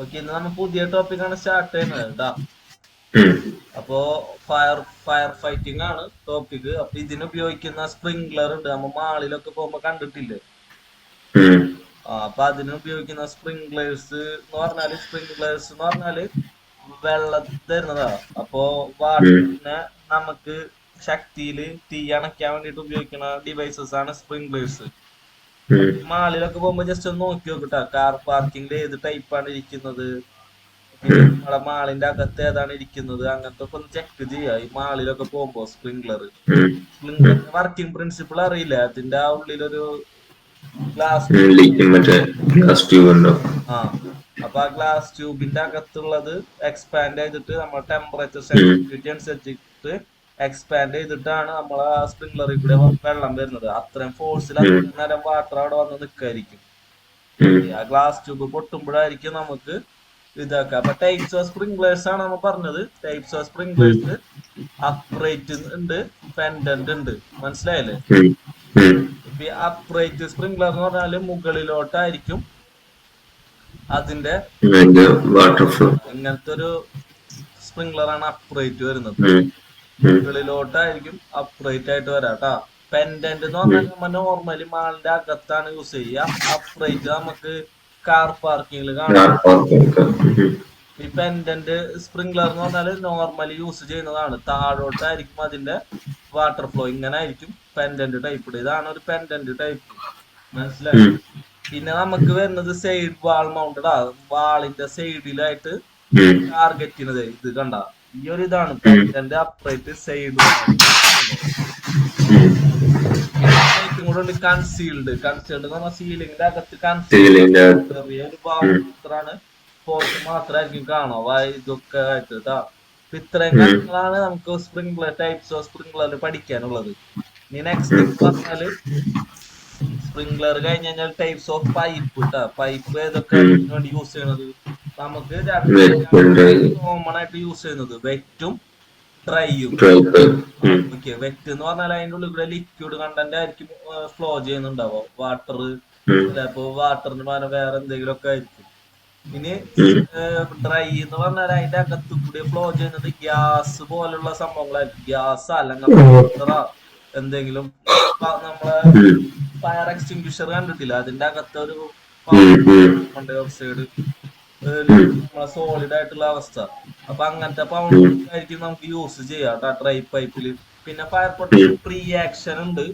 Okay, ഇന്ന് നമ്മൾ പുതിയ ടോപ്പിക്കാണ് സ്റ്റാർട്ട് ചെയ്യുന്നത് കേട്ടാ. ഉം. അപ്പോ ഫയർ ഫയർ ഫൈറ്റിംഗ് ആണ് ടോപ്പിക്. അപ്പൊ ഇതിന് ഉപയോഗിക്കുന്ന സ്പ്രിംഗ്ലർ ഉണ്ട്, നമ്മ മാളിലൊക്കെ പോകുമ്പോ കണ്ടിട്ടില്ലേ. ഉം. അപ്പൊ അതിന് ഉപയോഗിക്കുന്ന സ്പ്രിംഗ്ലേഴ്സ് എന്ന് പറഞ്ഞാല് വെള്ളം തരുന്നതാ. അപ്പോ ഉം. വാട്ടറിനെ നമുക്ക് ശക്തിയില് തീ അണയ്ക്കാൻ വേണ്ടിട്ട് ഉപയോഗിക്കുന്ന ഡിവൈസസ് ആണ് സ്പ്രിംഗ്ലേഴ്സ്. ഉം. മാളിലൊക്കെ പോകുമ്പോ ജസ്റ്റ് ഒന്ന് നോക്കി നോക്കിട്ടാ, കാർ പാർക്കിംഗിൽ ഏത് ടൈപ്പാണ് ഇരിക്കുന്നത്, പിന്നെ ഉം. നമ്മളെ മാളിന്റെ അകത്ത് ഏതാണ് ഇരിക്കുന്നത്, അങ്ങനത്തെ ഒക്കെ ഒന്ന് ചെക്ക് ചെയ്യാ ഈ മാളിലൊക്കെ പോകുമ്പോ. ഉം. ഉം. സ്പ്രിംഗ്ലറിന്റെ വർക്കിംഗ് പ്രിൻസിപ്പിൾ അറിയില്ല. അതിന്റെ ആ ഉള്ളിലൊരു ഗ്ലാസ് ലീക്കും മറ്റേ ഗ്ലാസ് ട്യൂബ് ഉണ്ടോ? ആ അപ്പൊ ആ ഗ്ലാസ് ട്യൂബിന്റെ അകത്തുള്ളത് എക്സ്പാൻഡ് ചെയ്തിട്ട് നമ്മൾ ടെമ്പറേച്ചർ ഉം. സെൻസിറ്റിവിറ്റി അനുസരിച്ചിട്ട് എക്സ്പാൻഡ് ചെയ്തിട്ടാണ് നമ്മൾ ആ സ്പ്രിംഗ്ലറിൽ കൂടെ വെള്ളം വരുന്നത്. അത്രയും ഫോഴ്സിൽ ഉം. അത്രയും നേരം വാട്ടർ അവിടെ വന്ന് നിൽക്കായിരിക്കും. ഉം. ഓക്കെ, ആ ഗ്ലാസ് ട്യൂബ് പൊട്ടുമ്പോഴായിരിക്കും നമുക്ക് ഇതാക്കുക. അപ്പൊ ടൈപ്സ് ഓഫ് സ്പ്രിംഗ്ലേഴ്സ് ആണ് നമ്മൾ പറഞ്ഞത്. ടൈപ്സ് ഓഫ് ഉം. സ്പ്രിംഗ്ലേഴ്സ് അപ്രൈറ്റ് ഉണ്ട്, പെൻഡന്റ് ഉണ്ട്. മനസ്സിലായില്ലേ? ഉം. ഉം. ഇപ്പൊ ഈ അപ്രൈറ്റ് സ്പ്രിംഗ്ലർ എന്ന് പറഞ്ഞാല് മുകളിലോട്ടായിരിക്കും അതിന്റെ അതിന്റെ വാട്ടർ ഫ്ലോ. ഇങ്ങനത്തെ ഒരു സ്പ്രിംഗ്ലർ ആണ് അപ്രൈറ്റ് വരുന്നത്. ഉം. ഉം. മുകളിലോട്ടായിരിക്കും അപ്രൈറ്റ് ആയിട്ട് വരാം കേട്ടാ. പെൻഡന്റ് എന്ന് ഉം. പറഞ്ഞാൽ നമ്മൾ നോർമലി മാളിന്റെ അകത്താണ് യൂസ് ചെയ്യുക. അപ്രൈറ്റ് നമുക്ക് കാർ പാർക്കിങ്ങിൽ കാണാം. ഉം. ഈ പെൻഡന്റ് സ്പ്രിംഗ്ലർ എന്ന് പറഞ്ഞാൽ നോർമലി യൂസ് ചെയ്യുന്നതാണ്. താഴോട്ടായിരിക്കും അതിന്റെ വാട്ടർ ഫ്ലോ, ഇങ്ങനെ ആയിരിക്കും പെൻഡന്റ് ടൈപ്പ്. ഇതാണ് ഒരു പെൻഡന്റ് ടൈപ്പ്. മനസ്സിലായി? ഉം. പിന്നെ നമുക്ക് വരുന്നത് സൈഡ് വാൾ മൗണ്ടഡ് ആ, വാളിന്റെ സൈഡിലായിട്ട് ഉം. ടാർഗറ്റ് ചെയ്യുന്നത്. ഇത് കണ്ട, ഈ ഒരു ഇതാണ് ഉം. പെൻഡന്റ് അപ്രൈറ്റ് സൈഡ് വാൾ. ഉം. പിന്നെ ഒരു ടൈപ്പും കൂടെ ഉണ്ട്, കൺസീൽഡ് എന്ന് പറഞ്ഞാൽ സീലിംഗിന്റെ അകത്ത് കൺസീൽഡ് സീലിന്റെ ചെറിയ ഒരു ഭാഗം ഉം. മാത്രമാണ്, പുറത്ത് മാത്രമായിരിക്കും കാണാം ഇതൊക്കെ ആയിട്ട് കേട്ടാ. അപ്പൊ ഇത്രയും ഉം. കാര്യങ്ങളാണ് നമുക്ക് ടൈപ്സ് ഓഫ് സ്പ്രിംഗ്ലർ പഠിക്കാനുള്ളത്. ഇനി നെക്സ്റ്റ് ഉം. എന്ന് പറഞ്ഞാല് സ്പ്രിംഗ്ലർ കഴിഞ്ഞ് കഴിഞ്ഞാൽ ടൈപ്സ് ഓഫ് പൈപ്പ് ഇട്ടാ. പൈപ്പ് ഏതൊക്കെയാണ് ഉം. ഇതിനു വേണ്ടി യൂസ് ചെയ്യണത്? നമുക്ക് രണ്ടാണ് വെറ്റുണ്ടായി കോമൺ ആയിട്ട് യൂസ് ചെയ്യുന്നത്, വെറ്റും ഡ്രൈയും. ഡ്രൈപ്പ്. ഉം. ഓക്കെ, വെറ്റ് എന്ന് പറഞ്ഞാൽ അതിന്റെ ഉള്ളിൽ കൂടെ ലിക്വിഡ് കണ്ടന്റ് ആയിരിക്കും ഫ്ലോ ചെയ്യുന്നുണ്ടാവോ. വാട്ടർ ഉം. ചിലപ്പോ വാട്ടറിന് പകരം വേറെ എന്തെങ്കിലും ഒക്കെ ആയിരിക്കും. ഇനി ഉം. ഡ്രൈ എന്ന് പറഞ്ഞാൽ അതിന്റെ അകത്ത് കൂടി ഫ്ലോ ചെയ്യുന്നത് ഗ്യാസ് പോലുള്ള സംഭവങ്ങളായിരിക്കും. ഗ്യാസ് അല്ലെങ്കിൽ വാട്ടറാ എന്തെങ്കിലും. നമ്മളെ ഉം. ഫയർ എക്സ്റ്റിങ്ക്വിഷർ കണ്ടിട്ടില്ല, അതിന്റെ അകത്ത് ഒരു ഉം. ഉം. കാർബൺ ഡൈ ഓക്സൈഡ് നമ്മളെ സോളിഡ് ആയിട്ടുള്ള അവസ്ഥ. അപ്പൊ അങ്ങനത്തെ ഉം. പൗഡേഴ്സ് ആയിരിക്കും നമുക്ക് യൂസ് ചെയ്യാം ഡ്രൈ പൈപ്പില്. പിന്നെ ഫയർ പ്രൊട്ടക്ഷൻ പ്രീ ആക്ഷൻ ഉണ്ട്.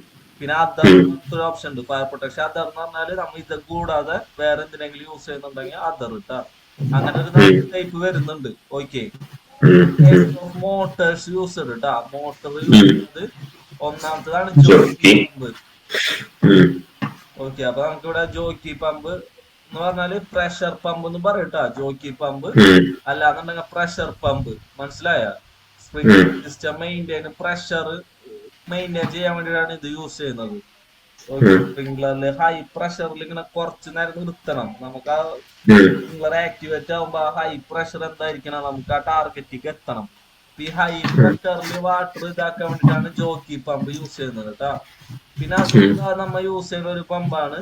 പിന്നെ അതർ ഉം. ഒരു ഓപ്ഷൻ ഉണ്ട്, ഫയർ പ്രൊട്ടക്ഷൻ അതർ എന്ന് പറഞ്ഞാല് നമ്മൾ ഇത് കൂടാതെ വേറെ എന്തിനെങ്കിലും യൂസ് ചെയ്യുന്നുണ്ടെങ്കിൽ അതർ ഇട്ടാ. അങ്ങനെ ഒരു നാല് ടൈപ്പ് വരുന്നുണ്ട്. ഓക്കെ, പിന്നെ ടൈപ്സ് ഓഫ് മോട്ടേഴ്സ് യൂസ്ഡ് ഇട്ടാ. മോട്ടോർ യൂസ് ചെയ്യുന്നത് ഒന്നാമത്തതാണ് ജോക്കി ജോക്കി. പമ്പ്. ഉം. ഓക്കെ, അപ്പൊ നമുക്കിവിടെ ജോക്കി പമ്പ് എന്ന് പറഞ്ഞാല് പ്രഷർ പമ്പ് എന്ന് പറയട്ടാ. ജോക്കി പമ്പ് ഉം. അല്ലാന്നുണ്ടെങ്കിൽ പ്രഷർ പമ്പ്. മനസ്സിലായ? ഉം. സ്പ്രിംഗ്ലർ സിസ്റ്റം പ്രഷർ മെയിൻറ്റെയിൻ ചെയ്യാൻ വേണ്ടിയിട്ടാണ് ഇത് യൂസ് ചെയ്യുന്നത്. ഓക്കെ, ഉം. സ്പ്രിംഗ്ലറിൽ ഹൈ പ്രഷറിൽ ഇങ്ങനെ കുറച്ചു നേരം നിർത്തണം. നമുക്ക് ആ ഉം. സ്പ്രിംഗ്ലർ ആക്ടിവേറ്റ് ആകുമ്പോ ആ ഹൈ പ്രഷർ എന്തായിരിക്കണം, നമുക്ക് ആ ടാർഗറ്റിലേക്ക് എത്തണം. ഈ ഹൈ ഉം. പ്രഷറിൽ വാട്ടർ ഇതാക്കാൻ വേണ്ടിയിട്ടാണ് ജോക്കി പമ്പ് യൂസ് ചെയ്യുന്നത് കേട്ടാ. പിന്നെ അത് ഉം. കൂടാതെ നമ്മൾ യൂസ് ചെയ്യുന്ന ഒരു പമ്പാണ്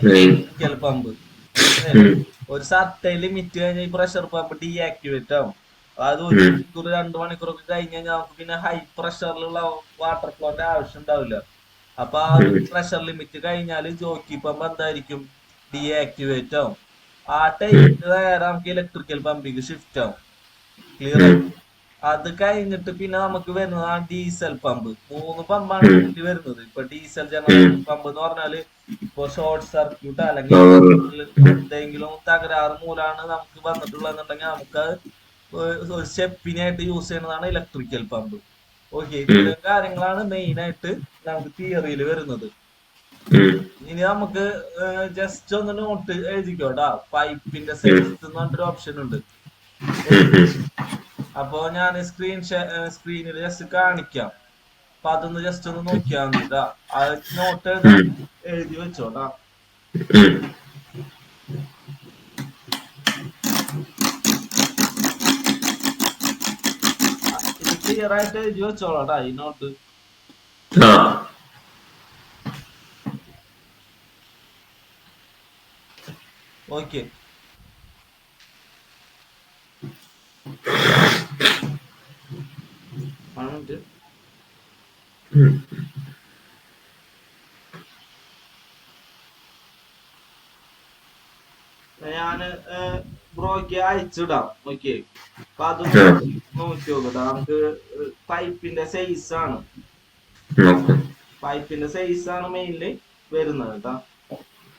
മെയിൻ. Electrical pump. മനസ്സിലായില്ലേ? ഉം. ഒരു സർട്ടൈൻ ലിമിറ്റ് കഴിഞ്ഞാൽ ഈ പ്രഷർ പമ്പ് ഡീആക്ടിവേറ്റ് ആവും. അതായത് ഒരു ഉം. മണിക്കൂർ 2 മണിക്കൂറൊക്കെ കഴിഞ്ഞ് കഴിഞ്ഞാൽ നമുക്ക് പിന്നെ ഹൈ പ്രഷറിലുള്ള വാട്ടർ ഫ്ലോന്റെ ആവശ്യം ഉണ്ടാവില്ല. അപ്പൊ ആ ഒരു ഉം. പ്രഷർ ലിമിറ്റ് കഴിഞ്ഞാൽ ജോക്കി പമ്പ് എന്തായിരിക്കും, ഡീആക്ടിവേറ്റ് ആവും. ആ ഉം. ടൈമിൽ നേരെ നമുക്ക് ഇലക്ട്രിക്കൽ പമ്പിക്ക് ഷിഫ്റ്റ് ആവും. ക്ലിയർ ആയി? ഉം. അത് കഴിഞ്ഞിട്ട് പിന്നെ നമുക്ക് വരുന്നത് ആ ഡീസൽ പമ്പ്. 3 പമ്പാണ് ഉം. മെയിൻലി വരുന്നത്. ഇപ്പൊ ഡീസൽ ഉം. ജനറേറ്റർ പമ്പ് എന്ന് പറഞ്ഞാല് ഇപ്പൊ ഷോർട്ട് സർക്യൂട്ട് അല്ലെങ്കിൽ പവർ. എന്തെങ്കിലും തകരാറ് മൂലമാണ് നമുക്ക് വന്നിട്ടുള്ളതെന്നുണ്ടെങ്കിൽ നമുക്ക് ഒരു സ്റ്റെപ്പിനായിട്ട് യൂസ് ചെയ്യുന്നതാണ് ഇലക്ട്രിക്കൽ പമ്പ്. ഓക്കെ, ഉം. ഇത്രയും കാര്യങ്ങളാണ് മെയിൻ ആയിട്ട് നമുക്ക് തിയറിയിൽ വരുന്നത്. ഉം. ഇനി നമുക്ക് ജസ്റ്റ് ഒന്ന് നോട്ട് എഴുതിക്കോട്ടാ. പൈപ്പിന്റെ ഉം. സൈസ് എന്ന് പറഞ്ഞൊരു ഓപ്ഷൻ ഉണ്ട്. ഉം. ഉം. അപ്പൊ ഞാൻ സ്ക്രീനിൽ ജസ്റ്റ് കാണിക്കാം. അപ്പൊ അതൊന്ന് ജസ്റ്റ് ഒന്ന് നോക്കിയാൽ മതി ഇതാ. ആ നോട്ട് എഴുതാൻ ഉം. എഴുതി വെച്ചോട്ടാ. ഉം. ഇത് ക്ലിയർ ആയിട്ട് എഴുതി വെച്ചോളാട്ടാ ഈ നോട്ട്. ആ. ഓക്കെ, ഞാന് ബ്രോയ്ക്ക് അയച്ചിടാം. ഓക്കെ, അപ്പൊ അത് ആ നോക്കി നോക്കട്ടാ. നമുക്ക് പൈപ്പിന്റെ സൈസ് ആണ്, നോക്കാം. പൈപ്പിന്റെ സൈസ് ആണ് മെയിൻലി വരുന്നത് കേട്ടാ.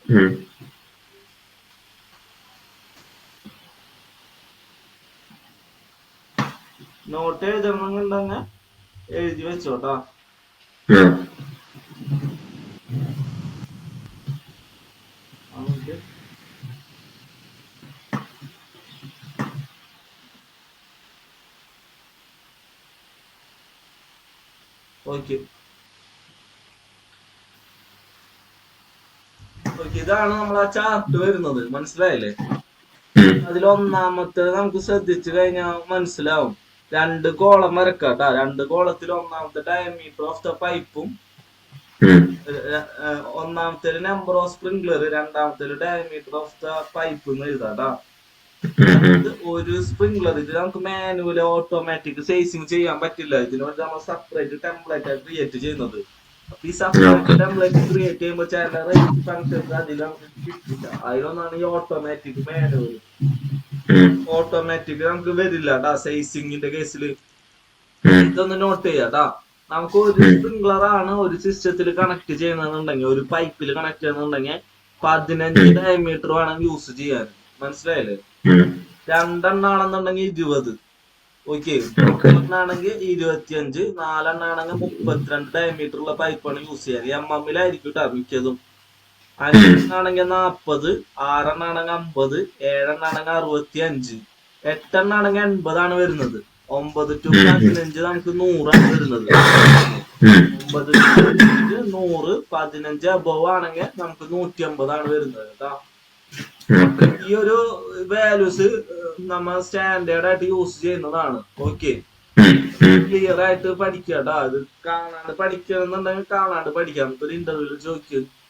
ഉം. നോട്ട് എഴുതണമെന്നുണ്ടെങ്കിൽ എഴുതി വെച്ചോട്ടാ. ആ നമുക്ക് ഓക്കെ ഓക്കെ, ഇതാണ് നമ്മളെ ചാർട്ട് വരുന്നത്, മനസ്സിലായില്ലേ? ഉം. അതിൽ ഒന്നാമത്തെ നമുക്ക് ശ്രദ്ധിച്ചു കഴിഞ്ഞാൽ മനസ്സിലാവും. 2 കോളം വരക്കാട്ടാ. 2 കോളത്തിൽ ഒന്നാമത്തെ ഡയമീറ്റർ ഓഫ് ദ പൈപ്പും, ഉം. ഒന്നാമത്തെ നമ്പർ ഓഫ് സ്പ്രിംഗ്ലർ, രണ്ടാമത്തെ ഡയമീറ്റർ ഓഫ് ദ പൈപ്പ് എന്ന് എഴുതാട്ടാ. ഉം. ഒരു സ്പ്രിംഗ്ലർ ഇത് നമുക്ക് മാനുവൽ ഓട്ടോമാറ്റിക് സൈസിങ് ചെയ്യാൻ പറ്റില്ല. ഇതിന് വേണ്ടി നമ്മൾ സെപ്പറേറ്റ് ടെംപ്ലേറ്റ് ക്രിയേറ്റ് ചെയ്യുന്നത്. അപ്പൊ ഈ സെപ്പറേറ്റ് ഓക്കെ. ടെംപ്ലേറ്റ് ക്രിയേറ്റ് ചെയ്യുമ്പോൾ ചില റേഞ്ച് ഫങ്ഷൻസ് അതിൽ നമുക്ക് കിട്ടില്ല. അതിലൊന്നാണ് ഈ ഓട്ടോമാറ്റിക് മാനുവൽ. ഉം. ഓട്ടോമാറ്റിക് നമുക്ക് വരില്ല ട്ടാ സൈസിങ്ങിന്റെ കേസിൽ. ഉം. ഇതൊന്ന് നോട്ട് ചെയ്യാട്ടാ. നമുക്ക് ഒരു ഉം. സ്പ്രിംഗ്ലർ ആണ് ഒരു സിസ്റ്റത്തിൽ കണക്ട് ചെയ്യുന്നുണ്ടെങ്കിൽ, ഒരു പൈപ്പിൽ കണക്ട് ചെയ്യുന്നുണ്ടെങ്കിൽ 15 ഉം. ഡയമീറ്റർ വേണം യൂസ് ചെയ്യാൻ, മനസ്സിലായില്ലേ? ഉം. 2 എണ്ണാണെന്നുണ്ടെങ്കിൽ 20, ഓക്കെ. ഓക്കെ. 3 25, 4 32 ഡയമീറ്റർ ഉള്ള പൈപ്പാണ് യൂസ് ചെയ്യാറ്. MM-ലായിരിക്കും കേട്ടോ മിക്കതും. 5 40, 6 50, 7 65, 8 80 വരുന്നത്. 9 to 15 നമുക്ക് 100 വരുന്നത്. 9 to 15 100, 15 above ആണെങ്കിൽ നമുക്ക് 150 വരുന്നത് കേട്ടോ. ഈ ഒരു വാല്യൂസ് നമ്മൾ സ്റ്റാൻഡേർഡ് ആയിട്ട് യൂസ് ചെയ്യുന്നതാണ്. ഓക്കെ, ക്ലിയർ ആയിട്ട് പഠിക്കട്ടാ. ഇത് കാണാണ്ട് പഠിക്കണമെന്നുണ്ടെങ്കിൽ കാണാണ്ട് പഠിക്കാം. ഒരു ഇന്റർവ്യൂല്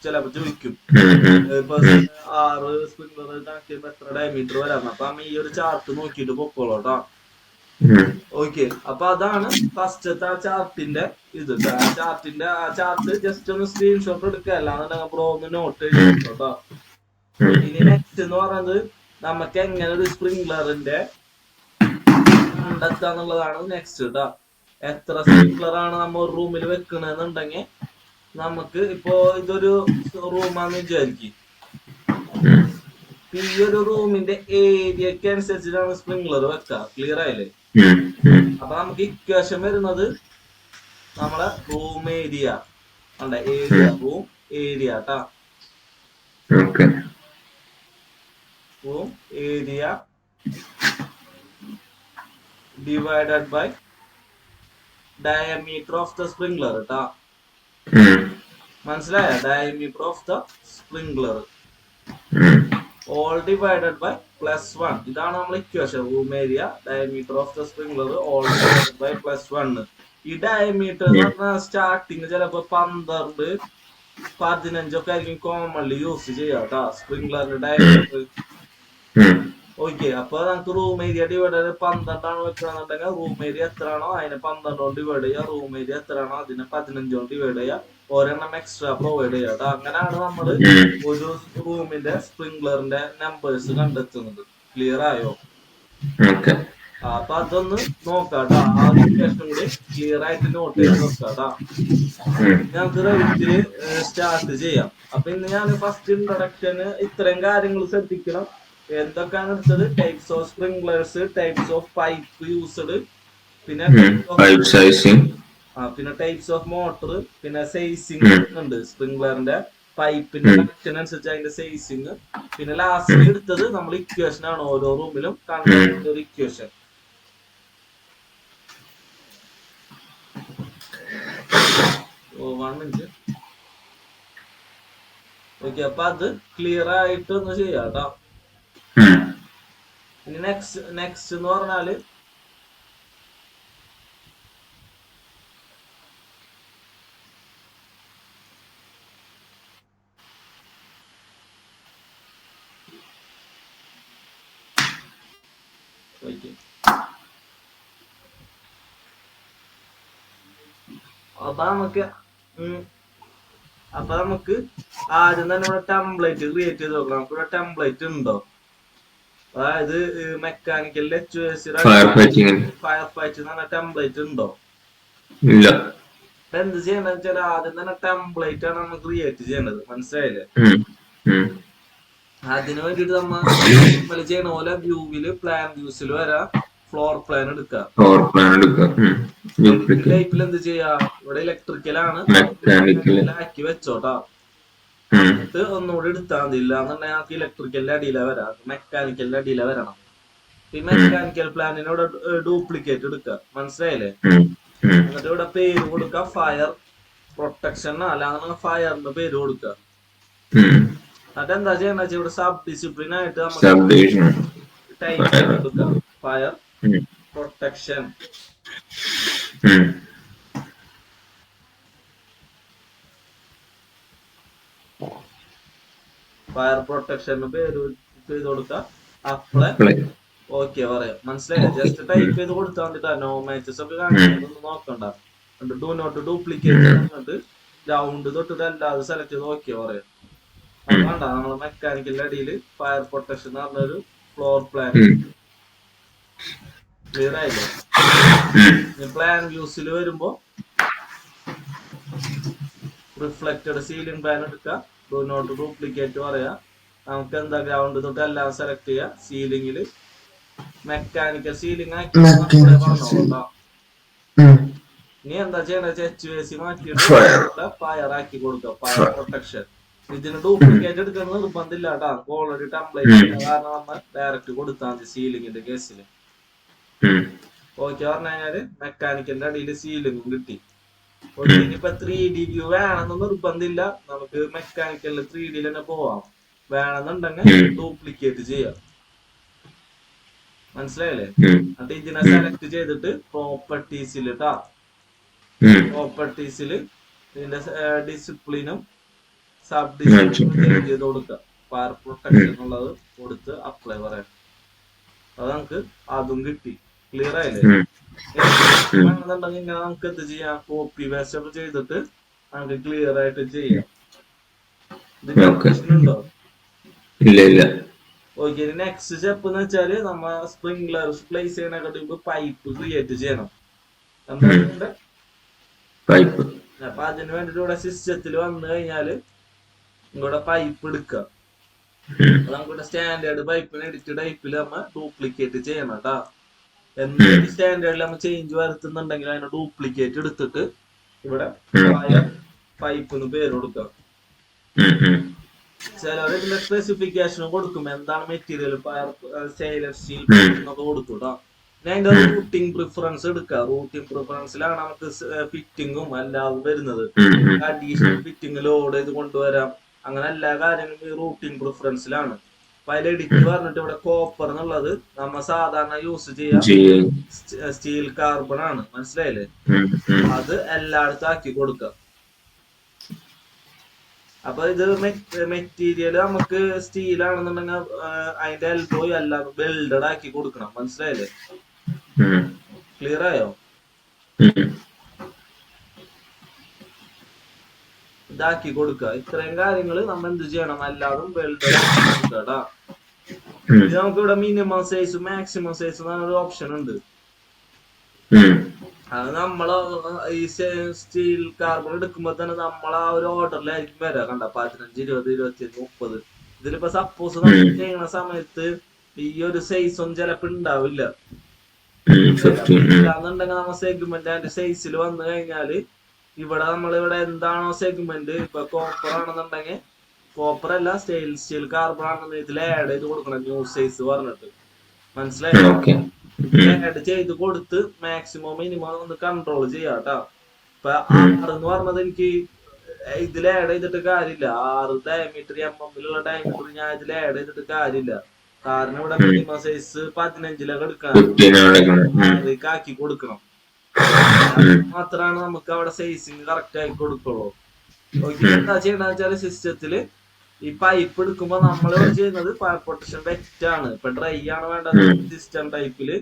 ചിലപ്പോ ചോദിക്കും, ഇപ്പൊ 6 സ്പ്രിംഗ്ലർ കണക്ട് എത്ര ഡയമീറ്റർ വരാം. അപ്പൊ ഈ ഒരു ചാർട്ട് നോക്കിയിട്ട് പൊക്കോളൂട്ടോ. ഓക്കെ, അപ്പൊ അതാണ് ഫസ്റ്റത്തെ ആ ചാർട്ടിന്റെ ഇത്. ആ ചാർട്ട് ജസ്റ്റ് ഒന്ന് സ്ക്രീൻഷോട്ട് എടുക്കുക, അല്ലാന്നുണ്ടെങ്കിൽ ബ്രോ ഒന്ന് നോട്ട് എഴുതിട്ടോ. ഇനി നെക്സ്റ്റ് എന്ന് പറയുന്നത് നമുക്ക് എങ്ങനെ ഒരു സ്പ്രിംഗ്ലറിന്റെ കണ്ടെത്താന്നുള്ളതാണ് നെക്സ്റ്റ് കേട്ടോ. എത്ര സ്പ്രിംഗ്ലർ ആണ് നമ്മൾ ഒരു റൂമിൽ വെക്കണെന്നുണ്ടെങ്കിൽ, നമുക്ക് ഇപ്പോ ഇതൊരു റൂമാന്ന് വിചാരിക്കും. ഈ ഒരു റൂമിന്റെ ഏരിയക്ക് അനുസരിച്ചിട്ടാണ് സ്പ്രിംഗ്ലർ വെക്കുക. ക്ലിയർ ആയില്ലേ? അപ്പൊ നമുക്ക് ഇക്വേഷൻ വരുന്നത് നമ്മളെ റൂം ഏരിയ അല്ല, ഏരിയ റൂം ഏരിയ ട്ടാ. Room area divided by diameter of the sprinkler ട്ടാ. മനസ്സിലായ? diameter of the sprinkler all divided by +1. ഇതാണ് നമ്മൾ equation. Room area diameter of the sprinkler all divided by +1. ഈ diameter എന്ന് പറഞ്ഞാൽ starting ചിലപ്പോ 12, 15 ഒക്കെ ആയിരിക്കും കോമൺലി യൂസ് ചെയ്യാട്ടാ സ്പ്രിംഗ്ലറിന്റെ ഡയമീറ്റർ. ഓക്കെ, അപ്പൊ നമുക്ക് റൂം ഏരിയ ഡിവൈഡ് 12 ആണ് വെക്കണമെന്നുണ്ടെങ്കിൽ റൂം ഏരിയ എത്ര ആണോ അതിനെ 12 കൊണ്ട് ഡിവൈഡ് ചെയ്യുക. റൂം ഏരിയ എത്ര ആണോ അതിനെ 15 കൊണ്ട് ഡിവൈഡ് ചെയ്യുക. ഒരെണ്ണം എക്സ്ട്രാ പ്രൊവൈഡ് ചെയ്യാം. അങ്ങനെയാണ് നമ്മൾ ഒരു റൂമിന്റെ സ്പ്രിംഗ്ലറിന്റെ നമ്പേഴ്സ് കണ്ടെത്തുന്നത്. ക്ലിയർ ആയോ? അപ്പൊ അതൊന്ന് നോക്കാട്ടാ. ആ ഒരു ഇക്വേഷൻ കൂടി ക്ലിയർ ആയിട്ട് നോട്ട് ചെയ്ത് നോക്കാട്ടാ. നമുക്ക് റൈറ്റില് സ്റ്റാർട്ട് ചെയ്യാം. അപ്പൊ ഇന്ന് ഞാൻ ഫസ്റ്റ് ഇൻട്രൊഡക്ഷന് ഇത്രയും കാര്യങ്ങൾ ശ്രദ്ധിക്കണം. എന്തൊക്കെയാണ് എടുത്തത്? Types of sprinklers, types of pipe used, പിന്നെ പിന്നെ ടൈപ്സ് ഓഫ് മോട്ടർ, പിന്നെ സൈസിങ് ഉണ്ട് സ്പ്രിംഗ്ലറിന്റെ പൈപ്പിന്റെ കണക്ഷൻ അനുസരിച്ച് അതിന്റെ സൈസിങ്. പിന്നെ ലാസ്റ്റ് എടുത്തത് നമ്മൾ ഇക്വേഷൻ ആണ്, ഓരോ റൂമിലും കണ്ട ഒരു ഇക്വേഷൻ. ഓക്കെ, അപ്പൊ അത് ക്ലിയർ ആയിട്ട് ഒന്ന് ചെയ്യാം കേട്ടോ. ഇനി നെക്സ്റ്റ് എന്ന് പറഞ്ഞാല് അപ്പൊ നമുക്ക് ആദ്യം തന്നെ ഇവിടെ ടെംപ്ലേറ്റ് ക്രിയേറ്റ് ചെയ്ത് നോക്കണം. നമുക്കിവിടെ ടെംപ്ലേറ്റ് ഉണ്ടോ? അതായത് mechanical fire fighting fire fight എന്ന് പറഞ്ഞ ടെംപ്ലേറ്റ് ഉണ്ടോ? ഇല്ല. അപ്പൊ എന്ത് ചെയ്യണ്ടെന്ന് വെച്ചാൽ ആദ്യം തന്നെ ടെംപ്ലേറ്റ് ആണ് നമ്മൾ ക്രിയേറ്റ് ചെയ്യേണ്ടത്, മനസ്സിലായില്ലേ? ഉം, ഉം. അതിന് വേണ്ടിട്ട് നമ്മൾ ചെയ്യണ പോലെ വ്യൂവില് പ്ലാൻ വ്യൂസിൽ വരാം, ഫ്ലോർ പ്ലാൻ എടുക്കുക. പവർ പ്ലാൻ എടുക്കുക. എഡിറ്റ് ഡ്യൂപ്ലിക്കേറ്റ് ടൈപ്പിൽ എന്ത് ചെയ്യാ, ഇവിടെ ഇലക്ട്രിക്കലാണ്, മെക്കാനിക്കല്. ആക്കി വെച്ചോട്ടാ. എന്നിട്ട് ഒന്നുകൂടി എടുത്താൽ മതി. ഇല്ലാന്നുണ്ടെങ്കിൽ ഞങ്ങൾക്ക് ഇലക്ട്രിക്കലിന്റെ അടിയിലെ വരാം, മെക്കാനിക്കലിന്റെ അടിയിലെ വരണം. ഈ മെക്കാനിക്കൽ പ്ലാനിനോട് ഡ്യൂപ്ലിക്കേറ്റ് എടുക്കുക, മനസ്സിലായില്ലേ? എന്നിട്ട് ഇവിടെ പേര് കൊടുക്കുക ഫയർ പ്രൊട്ടക്ഷൻ, അല്ലാന്നുണ്ടെങ്കിൽ ഫയറിന്റെ പേര് കൊടുക്കുക. എന്നിട്ട് എന്താ ചെയ്യണ്ട വെച്ചാൽ ഇവിടെ സബ് ഡിസിപ്ലിൻ ആയിട്ട് നമുക്ക് ടൈപ്പ് ചെയ്തെടുക്കാം ഫയർ പ്രൊട്ടക്ഷൻ. ഫയർ പ്രൊട്ടക്ഷന് പേര് ചെയ്ത് കൊടുക്കുക, അപ്ലൈ ഓക്കെ പറയാം, മനസ്സിലായില്ലേ? ജസ്റ്റ് ടൈപ്പ് ചെയ്ത് കൊടുത്താൽ മതിട്ടാ. നോ മാച്ചസ് ഒക്കെ കാണിക്കുന്നതൊന്നും നോക്കണ്ട. ഡു നോട്ട് ഡ്യൂപ്ലിക്കേറ്റ് എന്നിട്ട് റൗണ്ട് തൊട്ടിട്ട് അല്ലാതെ സെലക്ട് ചെയ്ത് ഓക്കെ പറയാം. അതുകൊണ്ട നമ്മള് മെക്കാനിക്കലിന്റെ അടിയിൽ ഫയർ പ്രൊട്ടക്ഷൻ എന്ന് പറഞ്ഞൊരു ഫ്ലോർ പ്ലാൻ. ക്ലിയർ ആയില്ലേ? പ്ലാൻ വ്യൂസിൽ വരുമ്പോ റിഫ്ലക്റ്റഡ് സീലിംഗ് പ്ലാൻ എടുക്കുക, ഡു നോട്ട് ഡ്യൂപ്ലിക്കേറ്റ് പറയാ. നമുക്ക് എന്താ ഗ്രൗണ്ട് തൊട്ട് എല്ലാം സെലക്ട് ചെയ്യുക. സീലിംഗില് മെക്കാനിക്കൽ സീലിംഗ് ആക്കി പറഞ്ഞോളൂ. ഇനി എന്താ ചെയ്യണ HVAC മാറ്റിയിട്ട് ഫയർ ആക്കി കൊടുക്കുക, ഫയർ പ്രൊട്ടക്ഷൻ. ഇതിന് ഡ്യൂപ്ലിക്കേറ്റ് എടുക്കുന്നത് നിർബന്ധമില്ല കേട്ടോ, ഓൾറെഡി ടെംപ്ലേറ്റ് കാരണം നമ്മൾ ഡയറക്റ്റ് കൊടുത്താൽ മതി സീലിംഗിന്റെ കേസില്. ഓക്കെ പറഞ്ഞു കഴിഞ്ഞാല് മെക്കാനിക്കലിന്റെ അടിയിൽ സീലിംഗും കിട്ടി. ഇനിയിപ്പൊ 3D വ്യൂ വേണമെന്ന് നിർബന്ധമില്ല, നമുക്ക് മെക്കാനിക്കലില് 3D തന്നെ പോവാം. വേണമെന്നുണ്ടെങ്കിൽ ഡ്യൂപ്ലിക്കേറ്റ് ചെയ്യാം, മനസ്സിലായില്ലേ? എന്നിട്ട് ഇതിനെ സെലക്ട് ചെയ്തിട്ട് പ്രോപ്പർട്ടീസിൽ പ്രോപ്പർട്ടീസില് ഇതിന്റെ ഡിസിപ്ലിനും സബ് ഡിസിപ്ലിനും ചേഞ്ച് ചെയ്ത് കൊടുക്കുക. ഫയർ പ്രൊട്ടക്ഷൻ എന്നുള്ളത് കൊടുത്ത് അപ്ലൈ പറയാം. അത് നമുക്ക് അതും കിട്ടി. ക്ലിയർ ആയില്ലേ? വേണമെന്നുണ്ടെങ്കിൽ ഇങ്ങനെ നമുക്ക് എന്ത് ചെയ്യാം, കോപ്പി പേസ്റ്റ് ഒക്കെ ചെയ്തിട്ട് നമുക്ക് ക്ലിയർ ആയിട്ട് ചെയ്യാം. ഇതിന്റെ പ്രശ്നമുണ്ടോ? ഇല്ല ഇല്ല. ഓക്കെ, നെക്സ്റ്റ് സ്റ്റെപ്പ് എന്ന് വെച്ചാല് നമ്മ സ്പ്രിംഗ്ലർ പ്ലേസ് ചെയ്യണേക്കാട്ടി പൈപ്പ് ക്രിയേറ്റ് ചെയ്യണം. എന്താ ചെയ്യണ്ടേ? പൈപ്പ്. അപ്പൊ അതിന് വേണ്ടിട്ട് ഇവിടെ സിസ്റ്റത്തിൽ വന്നു കഴിഞ്ഞാല് ഇവിടെ പൈപ്പ് എടുക്കുക. നമുക്കിവിടെ സ്റ്റാൻഡേർഡ് പൈപ്പിന് എഡിറ്റ് ടൈപ്പിൽ നമ്മ ഡ്യൂപ്ലിക്കേറ്റ് ചെയ്യണം കേട്ടാ. എന്തെങ്കിലും സ്റ്റാൻഡേർഡിൽ നമ്മൾ ചേഞ്ച് വരുത്തുന്നുണ്ടെങ്കിൽ അതിനെ ഡ്യൂപ്ലിക്കേറ്റ് എടുത്തിട്ട് ഇവിടെ പൈപ്പിന് പേര് കൊടുക്കുക. ചിലവർ ഇതിന്റെ സ്പെസിഫിക്കേഷൻ കൊടുക്കും, എന്താണ് മെറ്റീരിയൽ, സ്റ്റെയിൻലെസ് സ്റ്റീൽ എന്നൊക്കെ കൊടുക്കും കേട്ടോ. അതിന്റെ റൂട്ടിംഗ് പ്രിഫറൻസ് എടുക്കുക. റൂട്ടിംഗ് പ്രിഫറൻസിലാണ് നമുക്ക് ഫിറ്റിങ്ങും എല്ലാം വരുന്നത്. അഡീഷണൽ ഫിറ്റിംഗ് ലോഡ് ചെയ്ത് കൊണ്ടുവരാം, അങ്ങനെ എല്ലാ കാര്യങ്ങളും ഈ റൂട്ടിംഗ് പ്രിഫറൻസിലാണ്. അപ്പൊ അതിൽ എഡിറ്റ് പറഞ്ഞിട്ട് ഇവിടെ കോപ്പർ എന്നുള്ളത് നമ്മ സാധാരണ യൂസ് ചെയ്യാം സ്റ്റീൽ കാർബൺ ആണ്, മനസ്സിലായില്ലേ? അത് എല്ലായിടത്തും ആക്കി കൊടുക്കുക. അപ്പൊ ഇത് മെറ്റീരിയൽ നമുക്ക് സ്റ്റീൽ ആണെന്നുണ്ടെങ്കിൽ അതിന്റെ എൽബോ എല്ലാം വെൽഡഡ് ആക്കി കൊടുക്കണം, മനസ്സിലായില്ലേ? ക്ലിയർ ആയോ? ഇതാക്കി കൊടുക്കുക. ഇത്രയും കാര്യങ്ങൾ നമ്മൾ എന്ത് ചെയ്യണം, എല്ലാതും വെൽഡഡ് ആക്കി കൊടുക്കുക. നമുക്ക് ഇവിടെ മിനിമം സൈസ് മാക്സിമം സൈസ് എന്നൊരു ഓപ്ഷൻ ഉണ്ട്. അത് നമ്മള് ഈ സ്റ്റീൽ കാർബൺ എടുക്കുമ്പോ തന്നെ നമ്മളാ ഒരു ഓർഡറിലായിരിക്കും വരാ. കണ്ട 15, 20, 25, 30. ഇതിലിപ്പോ സപ്പോസ് നമ്മൾ ചെയ്യുന്ന സമയത്ത് ഈ ഒരു സൈസ് ഒന്നും ചിലപ്പോ ഉണ്ടാവില്ല. ഇല്ലാന്നുണ്ടെങ്കിൽ നമ്മ സെഗ്മെന്റ് അതിന്റെ സൈസിൽ വന്നു കഴിഞ്ഞാല് ഇവിടെ നമ്മളിവിടെ എന്താണോ സെഗ്മെന്റ്, ഇപ്പൊ കോപ്പർ ആണെന്നുണ്ടെങ്കിൽ കോപ്പർ അല്ല സ്റ്റീൽ കാർബൺ ആണെന്നുണ്ടെങ്കിൽ ഇതിൽ ആഡ് ചെയ്ത് കൊടുക്കണം, ന്യൂ സൈസ് പറഞ്ഞിട്ട്, മനസ്സിലായോ? ആഡ് ചെയ്ത് കൊടുത്ത് മാക്സിമം മിനിമം ഒന്ന് കൺട്രോൾ ചെയ്യാം കേട്ടോ. ഇപ്പൊ 6 എന്ന് പറഞ്ഞത് എനിക്ക് ഇതിൽ ആഡ് ചെയ്തിട്ട് കാര്യമില്ല. 6 ഡയമീറ്റർ MM ഡയമീറ്റർ ഞാൻ ഇതിൽ ആഡ് ചെയ്തിട്ട് കാര്യമില്ല. കാരണം ഇവിടെ മിനിമം സൈസ് 15ലൊക്കെ എടുക്കണം, ആക്കി കൊടുക്കണം. മാത്രമാണ് നമുക്ക് അവിടെ സൈസിങ് കറക്റ്റ് ആയി കൊടുക്കുള്ളൂ. ഓക്കെ, എന്താ ചെയ്യണമെന്ന് വെച്ചാല് സിസ്റ്റത്തില് ഈ പൈപ്പ് എടുക്കുമ്പോ നമ്മളിവിടെ ചെയ്യുന്നത് ഫയർ പ്രൊട്ടക്ഷൻ വെറ്റ് ആണ്. ഇപ്പൊ ഡ്രൈ ആണ് വേണ്ടത്, സിസ്റ്റം ടൈപ്പില്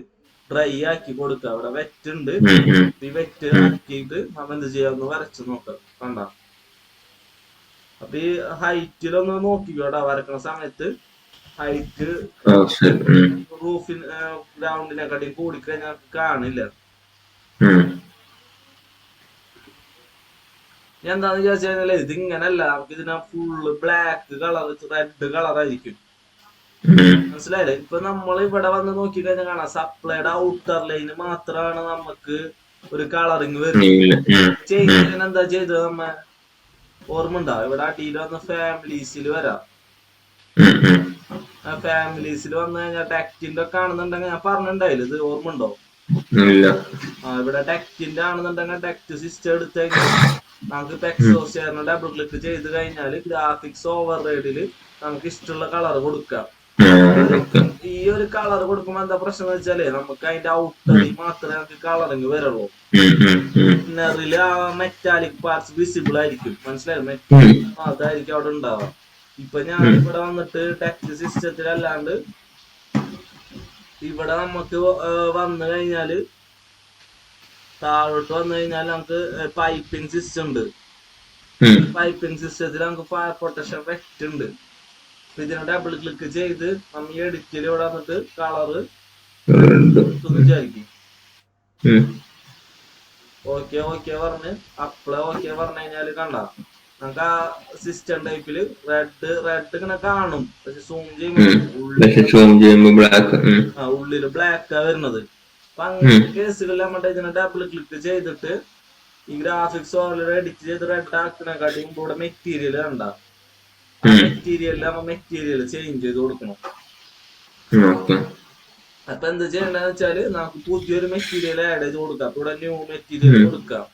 ഡ്രൈ ആക്കി കൊടുക്കുക. അവിടെ വെറ്റ് ഉണ്ട്, ഈ വെറ്റ് ആക്കിയിട്ട് നമ്മൾ എന്ത് ചെയ്യാന്ന് വരച്ച് നോക്കാം. കണ്ട, അപ്പൊ ഈ ഹൈറ്റിലൊന്ന് നോക്കിക്കോടാ വരക്കണ സമയത്ത് ഹൈറ്റ് ശരി. റൂഫിന് ഗ്രൗണ്ടിനെക്കാട്ടിയും കൂടിക്കഴിഞ്ഞാൽ കാണില്ല. ഞാൻ എന്താന്ന് വിചാരിച്ചു കഴിഞ്ഞാല് ഇത് ഇങ്ങനല്ല, നമുക്ക് ഇതിനെ ഫുള്ള് ബ്ലാക്ക് കളർ റെഡ് കളറായിരിക്കും. മനസ്സിലായില്ലേ? ഇപ്പൊ നമ്മൾ ഇവിടെ വന്ന് നോക്കിക്കഴിഞ്ഞാൽ കാണാം സപ്ലൈയുടെ ഔട്ടർ ലൈന് മാത്രമാണ് നമുക്ക് ഒരു കളറിങ് വരുന്നത്. ചെയ്യുന്നതിന് എന്താ ചെയ്തത് നമ്മ ഓർമ്മ ഉണ്ടാ? ഇവിടെ അടിയിൽ വന്ന് ഫാമിലീസിൽ വരാം. ഫാമിലീസിൽ വന്നു കഴിഞ്ഞാൽ ടെക്റ്റിന്റെ ഒക്കെ ആണെന്നുണ്ടെങ്കിൽ ഞാൻ പറഞ്ഞിട്ടുണ്ടായില്ല, ഇത് ഓർമ്മ ഉണ്ടോ? ഇവിടെ ടെക്റ്റിന്റെ ആണെന്നുണ്ടെങ്കിൽ ടെക്റ്റ് സിസ്റ്റം എടുത്തു കഴിഞ്ഞാൽ നമുക്ക് പെക്സോസിയറിന് ഡബിൾ ക്ലിക്ക് ചെയ്ത് കഴിഞ്ഞാൽ ഗ്രാഫിക്സ് ഓവർ റൈഡില് നമുക്ക് ഇഷ്ടമുള്ള കളർ കൊടുക്കാം. ഈ ഒരു കളർ കൊടുക്കുമ്പോ എന്താ പ്രശ്നം എന്ന് വെച്ചാല് നമുക്ക് അതിന്റെ ഔട്ടറിൽ മാത്രമേ നമുക്ക് കളറിങ് വരുള്ളൂ. ഇന്നറില് ആ മെറ്റാലിക് പാർട്സ് വിസിബിൾ ആയിരിക്കും. മനസ്സിലായി? മെറ്റാലിക് അതായിരിക്കും അവിടെ ഉണ്ടാവുക. ഇപ്പൊ ഞാൻ ഇവിടെ വന്നിട്ട് ടെക്സ്റ്റ് സിസ്റ്റത്തിലല്ലാണ്ട് ഇവിടെ നമുക്ക് വന്നു കഴിഞ്ഞാല് താഴോട്ട് വന്നു കഴിഞ്ഞാൽ നമുക്ക് പൈപ്പിംഗ് സിസ്റ്റം ഉണ്ട്. പൈപ്പിംഗ് സിസ്റ്റത്തിൽ നമുക്ക് ഫയർ പ്രൊട്ടക്ഷൻ വെക്റ്റ് ഉണ്ട്. ഇതിനെ ഡബിൾ ക്ലിക്ക് ചെയ്ത് നമ്മൾ എഡിറ്റിൽ ഇവിടെ വന്നിട്ട് കളറ് വിചാരിക്കും. ഓക്കെ ഓക്കെ പറഞ്ഞ് അപ്ലൈ ഓക്കെ പറഞ്ഞു കഴിഞ്ഞാല് കണ്ട നമുക്ക് ആ സിസ്റ്റം ടൈപ്പില് റെഡ് ഇങ്ങനെ കാണും. പക്ഷെ സൂം ചെയ്യുമ്പോൾ ഉള്ളില് ബ്ലാക്കാ വരുന്നത്. അപ്പൊ അങ്ങനത്തെ കേസുകളിൽ നമ്മുടെ ഇതിനെ ഡബിൾ ക്ലിക്ക് ചെയ്തിട്ട് ഈ ഗ്രാഫിക്സ് ഓൾറെഡി എഡിറ്റ് ചെയ്ത് റെഡ് ആക്കണേക്കാട്ടിയും ഇവിടെ മെറ്റീരിയൽ കണ്ട മെറ്റീരിയലിൽ നമ്മ മെറ്റീരിയൽ ചേഞ്ച് ചെയ്ത് കൊടുക്കണം. അപ്പൊ എന്ത് ചെയ്യണ്ടെന്ന് വെച്ചാല് നമുക്ക് പുതിയൊരു മെറ്റീരിയൽ ആഡ് ചെയ്ത് കൊടുക്കാം. അപ്പൊ ഇവിടെ ന്യൂ മെറ്റീരിയൽ കൊടുക്കാം.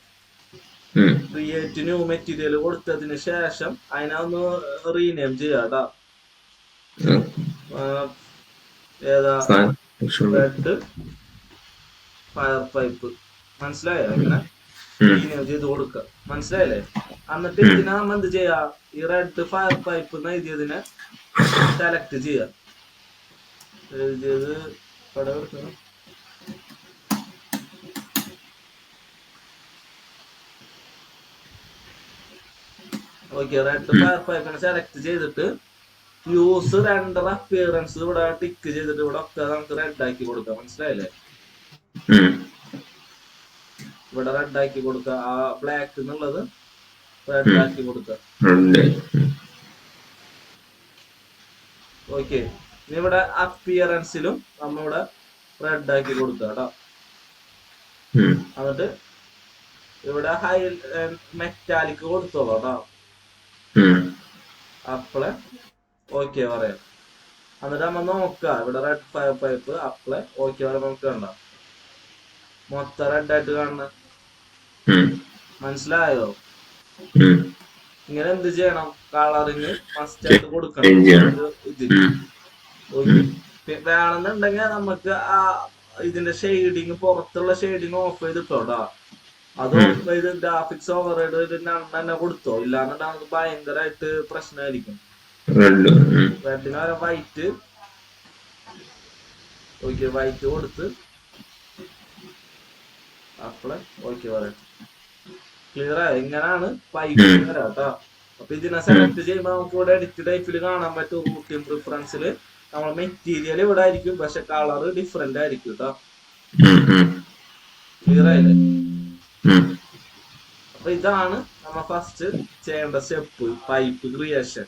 ക്രിയേറ്റ് ന്യൂ മെറ്റീരിയൽ കൊടുത്തതിന് ശേഷം അതിനൊന്ന് റീനെയിം ചെയ്യാട്ടാ. ഏതാ? Red fire pipe. മനസ്സിലായോ? ഇങ്ങനെ റീനെയിം ചെയ്ത് കൊടുക്കുക. മനസ്സിലായില്ലേ? എന്നിട്ട് ഇതിനെ നമ്മ എന്ത് ചെയ്യാ? ഈ റെഡ് ഫയർ പൈപ്പ് എന്ന് എഴുതിയതിനെ സെലക്ട് ചെയ്യാ. എഴുതിയത് അവിടെ കൊടുക്കണം. ഓക്കെ, റെഡ് ഫയർ പൈപ്പിനെ സെലക്ട് ചെയ്തിട്ട് യൂസ് റെൻഡർ അപ്പിയറൻസ് ഇവിടെ ടിക്ക് ചെയ്തിട്ട് ഇവിടെ ഒക്കെ നമുക്ക് റെഡ് ആക്കി കൊടുക്കാം. മനസ്സിലായില്ലേ? ഇവിടെ റെഡ് ആക്കി കൊടുക്കുക. ആ ബ്ലാക്ക് എന്നുള്ളത് റെഡ് ആക്കി കൊടുക്കുക. ഓക്കെ, ഇനി ഇവിടെ അപ്പിയറൻസിലും നമ്മളിവിടെ റെഡ് ആക്കി കൊടുക്കുക കേട്ടോ. എന്നിട്ട് ഇവിടെ ഹൈ മെറ്റാലിക് കൊടുത്തോളൂ കേട്ടോ. അപ്ലൈ ഓക്കെ പറയാം. എന്നിട്ട് നമ്മ നോക്കുക ഇവിടെ red fire pipe apply okay പറയാം. നമുക്ക് കണ്ട മൊത്തം റെഡ് ആയിട്ട് കാണുന്ന. മനസ്സിലായോ? ഇങ്ങനെ എന്ത് ചെയ്യണം? കളറിങ് മസ്റ്റ് ആയിട്ട് കൊടുക്കണം ഇതിന്. വേണമെന്നുണ്ടെങ്കിൽ നമുക്ക് ആ ഇതിന്റെ ഷെയ്ഡിങ് പുറത്തുള്ള ഷെയ്ഡിങ് ഓഫ് ചെയ്തിട്ടോടാ. അത് ഓഫ് ചെയ്ത് ഗ്രാഫിക്സ് ഓവർ തന്നെ കൊടുത്തോ. ഇല്ലാന്നുണ്ടെങ്കിൽ നമുക്ക് ഭയങ്കരമായിട്ട് പ്രശ്നമായിരിക്കും. റെഡിന് വരെ വൈറ്റ്. ഓക്കെ, വൈറ്റ് കൊടുത്ത് അപ്ലൈ ഓക്കെ പറയാം. ക്ലിയർ ആയോ? ഇങ്ങനെയാണ് പൈപ്പ് വരാം കേട്ടോ. അപ്പൊ ഇതിനെ സെലക്ട് ചെയ്യുമ്പോൾ നമുക്ക് ഇവിടെ എഡിറ്റ് ടൈപ്പിൽ കാണാൻ പറ്റും. റൂട്ടിംഗ് പ്രിഫറൻസില് നമ്മൾ മെറ്റീരിയൽ ഇവിടെ ആയിരിക്കും, പക്ഷെ കളർ ഡിഫറെന്റ് ആയിരിക്കും കേട്ടോ. ക്ലിയർ ആയില്ലേ? അപ്പൊ ഇതാണ് നമ്മ ഫസ്റ്റ് ചെയ്യേണ്ട സ്റ്റെപ്പ്, പൈപ്പ് ക്രിയേഷൻ.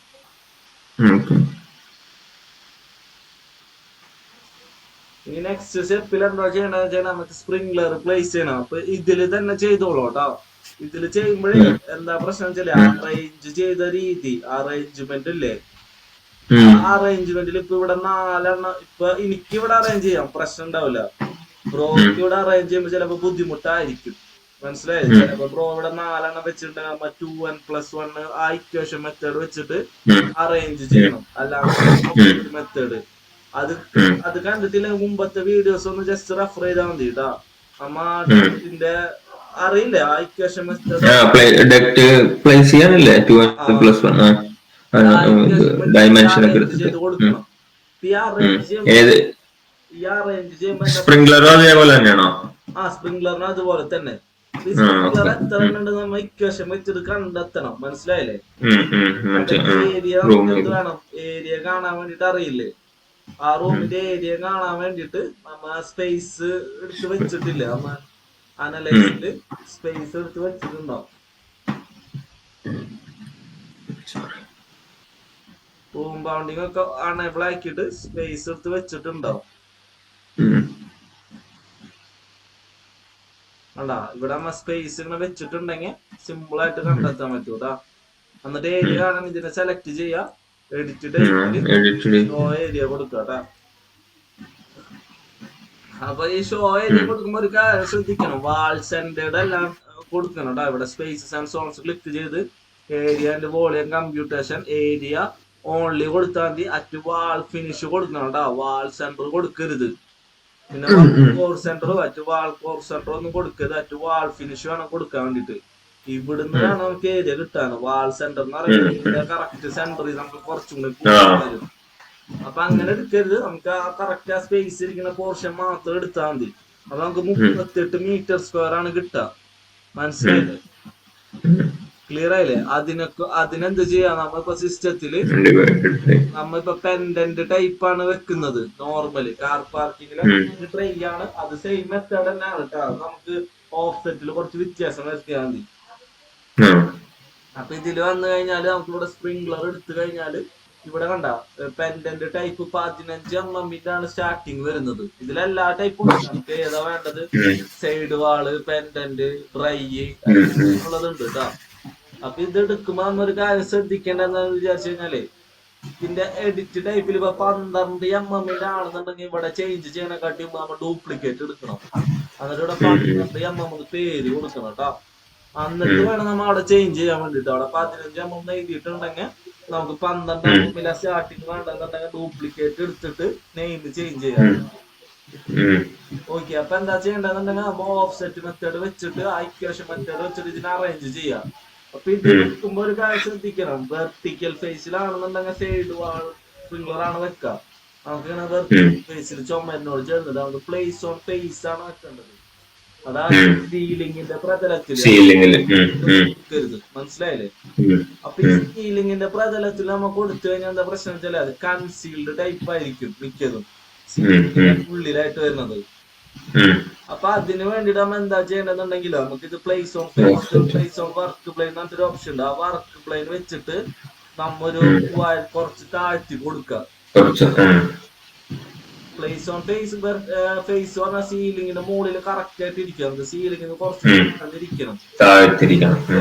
ഇനി നെക്സ്റ്റ് സ്റ്റെപ്പിൽ എന്താ ചെയ്യണമെന്ന് വെച്ചാൽ നമുക്ക് സ്പ്രിംഗ്ലർ പ്ലേസ് ചെയ്യണം. അപ്പൊ ഇതില് തന്നെ ചെയ്തോളൂ കേട്ടോ. ഇതില് ചെയ്യുമ്പോഴേ എന്താ പ്രശ്നം വെച്ചാല് അറേഞ്ച് ചെയ്ത രീതി, അറേഞ്ച്മെന്റ് ഇല്ലേ, അറേഞ്ച്മെന്റിൽ ഇപ്പൊ ഇവിടെ 4 എണ്ണം. ഇപ്പൊ എനിക്ക് ഇവിടെ അറേഞ്ച് ചെയ്യാം, പ്രശ്നം ഉണ്ടാവില്ല. ബ്രോക്ക് ഇവിടെ അറേഞ്ച് ചെയ്യുമ്പോ ചിലപ്പോ ബുദ്ധിമുട്ടായിരിക്കും. മനസ്സിലായത്? ചിലപ്പോ ബ്രോ ഇവിടെ 4 എണ്ണം വെച്ചിട്ട് 2n+1 ആ ഇക്വേഷൻ മെത്തേഡ് വെച്ചിട്ട് അറേഞ്ച് ചെയ്യണം. അല്ലാതെ മെത്തേഡ് അത് കണ്ടിട്ടില്ല മുമ്പത്തെ വീഡിയോസ് ഒന്ന് ജസ്റ്റ് റെഫർ ചെയ്താൽ മതി കേട്ടാ. നമ്മ ഇതിന്റെ അറിയില്ലേ ആ ഇക്വേഷൻ മെത്തേഡ് ചെയ്ത് കൊടുക്കണം. സ്പ്രിംഗ്ലറിന് അതുപോലെ തന്നെ. ഈ സ്പ്രിംഗ്ലർ എത്ര ഉണ്ട് നമ്മ ഇക്വേഷൻ വെച്ചിട്ട് കണ്ടെത്തണം, മനസ്സിലായില്ലേ? അപ്പൊ മറ്റേ ഏരിയ നമുക്ക് എന്ത് വേണം, ഏരിയ കാണാൻ വേണ്ടിട്ട് അറിയില്ലേ? ആ റൂമിന്റെ ഏരിയ കാണാൻ വേണ്ടിട്ട് നമ്മ സ്പേസ് എടുത്ത് വെച്ചിട്ടില്ലേ, നമ്മ അനലൈസില് സ്പേസ് എടുത്ത് വെച്ചിട്ടുണ്ടാവും. റൂം ബൗണ്ടിങ് ഒക്കെ അണേബിൾ ആക്കിയിട്ട് സ്പേസ് എടുത്ത് വെച്ചിട്ടുണ്ടാവും. അണ്ടാ ഇവിടെ നമ്മ സ്പേസ് ഇങ്ങനെ വെച്ചിട്ടുണ്ടെങ്കിൽ സിമ്പിൾ ആയിട്ട് കണ്ടെത്താൻ പറ്റൂട്ടാ. എന്നിട്ട് ഏരിയ കാണാൻ ഇതിനെ സെലക്ട് ചെയ്യാ, എഡിറ്റ് ടൈപ്പില് ഷോ ഏരിയ കൊടുക്കാട്ടാ. അപ്പൊ ഈ ഷോ ഏരിയ കൊടുക്കുമ്പോ ഒരു കാര്യം ശ്രദ്ധിക്കണം, വാൾ സെന്റേഡ് എല്ലാം കൊടുക്കണം കേട്ടോ. ഇവിടെ സ്പേസസ് ആൻഡ് സോൺസ് ക്ലിക്ക് ചെയ്ത് area and volume computation area only കൊടുത്താൽ മതി. അറ്റ് വാൾ ഫിനിഷ് കൊടുക്കണം കേട്ടോ, വാൾ സെന്റർ കൊടുക്കരുത്. പിന്നെ കോർ സെന്ററോ അറ്റ് വാൾ കോർ സെന്ററോ ഒന്നും കൊടുക്കരുത്, അറ്റ് വാൾ ഫിനിഷ് വേണം കൊടുക്കാൻ വേണ്ടിട്ട്. ഇവിടുന്ന് വേണം നമുക്ക് ഏരിയ കിട്ടാൻ. വാൾ സെന്റർ എന്ന് പറയുന്നത് കറക്റ്റ് സെന്ററിൽ നമുക്ക് കുറച്ചും കൂടി വരും. അപ്പൊ അങ്ങനെ എടുക്കരുത്, നമുക്ക് ആ കറക്റ്റ് ആ സ്പേസ് ഇരിക്കുന്ന പോർഷൻ മാത്രം എടുത്താൽ മതി. അപ്പൊ നമുക്ക് 38 മീറ്റർ സ്ക്വയർ ആണ് കിട്ടുക, മനസ്സിലായില്ലേ? ക്ലിയർ ആയില്ലേ? അതിനെന്ത് ചെയ്യാ, നമ്മളിപ്പോ സിസ്റ്റത്തില് നമ്മളിപ്പോ പെൻഡന്റ് ടൈപ്പ് ആണ് വെക്കുന്നത്. നോർമല് കാർ പാർക്കിങ്ങിലെ ട്രൈ ആണ്, അത് സെയിം മെത്തേഡ് തന്നെയാണ് കേട്ടോ. നമുക്ക് ഓഫ്സെറ്റിൽ കുറച്ച് വ്യത്യാസം വരുത്തിയാൽ മതി. അപ്പൊ ഇതില് വന്നു കഴിഞ്ഞാല് നമുക്ക് ഇവിടെ സ്പ്രിംഗ്ലർ എടുത്തു കഴിഞ്ഞാല് ഇവിടെ കണ്ട പെൻഡന്റ് ടൈപ്പ് 15 mm ആണ് സ്റ്റാർട്ടിങ് വരുന്നത്. ഇതിലെല്ലാ ടൈപ്പും നമുക്ക് ഏതാ വേണ്ടത്, സൈഡ് വാള്, പെൻഡന്റ്, ഡ്രൈ ഉള്ളതുണ്ട് കേട്ടോ. അപ്പൊ ഇത് എടുക്കുമ്പോ നമ്മൊരു കാര്യം ശ്രദ്ധിക്കേണ്ടതെന്ന് വിചാരിച്ചു കഴിഞ്ഞാല്, ഇതിന്റെ എഡിറ്റ് ടൈപ്പിൽ ഇപ്പൊ 12 mm ആണെന്നുണ്ടെങ്കിൽ ഇവിടെ ചേഞ്ച് ചെയ്യണക്കാട്ടി നമ്മൾ ഡ്യൂപ്ലിക്കേറ്റ് എടുക്കണം. എന്നിട്ട് ഇവിടെ 12 mm പേര് കൊടുക്കണം കേട്ടോ. എന്നിട്ട് വേണം നമ്മൾ അവിടെ ചേഞ്ച് ചെയ്യാൻ വേണ്ടിട്ട്. അവിടെ 15 mm എഴുതിയിട്ടുണ്ടെങ്കിൽ നമുക്ക് 12 mm സ്റ്റാർട്ടിങ് വേണ്ടെന്നുണ്ടെങ്കിൽ ഡ്യൂപ്ലിക്കേറ്റ് എടുത്തിട്ട് നെയിം ചേഞ്ച് ചെയ്യാം. ഓക്കെ, അപ്പൊ എന്താ ചെയ്യേണ്ടതെന്നുണ്ടെങ്കിൽ നമ്മൾ ഓഫ്സെറ്റ് മെത്തേഡ് വെച്ചിട്ട് ആ ഇക്വേഷൻ മെത്തേഡ് വെച്ചിട്ട് ഇതിനെ അറേഞ്ച് ചെയ്യാം. അപ്പൊ ഇത് വെക്കുമ്പോ ഒരു കാര്യം ശ്രദ്ധിക്കണം, വെർട്ടിക്കൽ ഫേസിലാണെന്നുണ്ടെങ്കിൽ സൈഡ് വാൾ സ്പ്രിംഗ്ലർ ആണ് വെക്കുക. നമുക്ക് ഇങ്ങനെ വെർട്ടിക്കൽ ഫേസിൽ ചുമരിനോട് ചേർന്നിട്ട് നമുക്ക് പ്ലേസ് ഓൺ ഫേസ് ആണ് വെക്കേണ്ടത്. അതായത് സീലിംഗിന്റെ പ്രതലത്തില് കൊടുക്കരുത്, മനസ്സിലായില്ലേ? അപ്പൊ ഈ സീലിംഗിന്റെ പ്രതലത്തിൽ നമ്മൾ കൊടുത്തു കഴിഞ്ഞാൽ എന്താ പ്രശ്നം വെച്ചാൽ അത് കൺസീൽഡ് ടൈപ്പ് ആയിരിക്കും മിക്കതും സീലിംഗിന്റെ ഉള്ളിലായിട്ട് വരുന്നത്. അപ്പൊ അതിന് വേണ്ടിട്ട് നമ്മൾ എന്താ ചെയ്യേണ്ടതെന്നുണ്ടെങ്കിൽ നമുക്ക് ഇത് place on face, place on work plane എന്നൊരു ഓപ്ഷൻ ഉണ്ട്. ആ വർക്ക് പ്ലെയിൻ വെച്ചിട്ട് നമ്മൊരു കുറച്ച് താഴ്ത്തി കൊടുക്കുക. പ്ലേസ് ഓൺ ഫേസ്, ഫേസ് പറഞ്ഞാൽ സീലിംഗിന്റെ മുകളിൽ കറക്റ്റ് ആയിട്ട് ഇരിക്കണം. സീലിംഗിന് കുറച്ച് ഇരിക്കണം,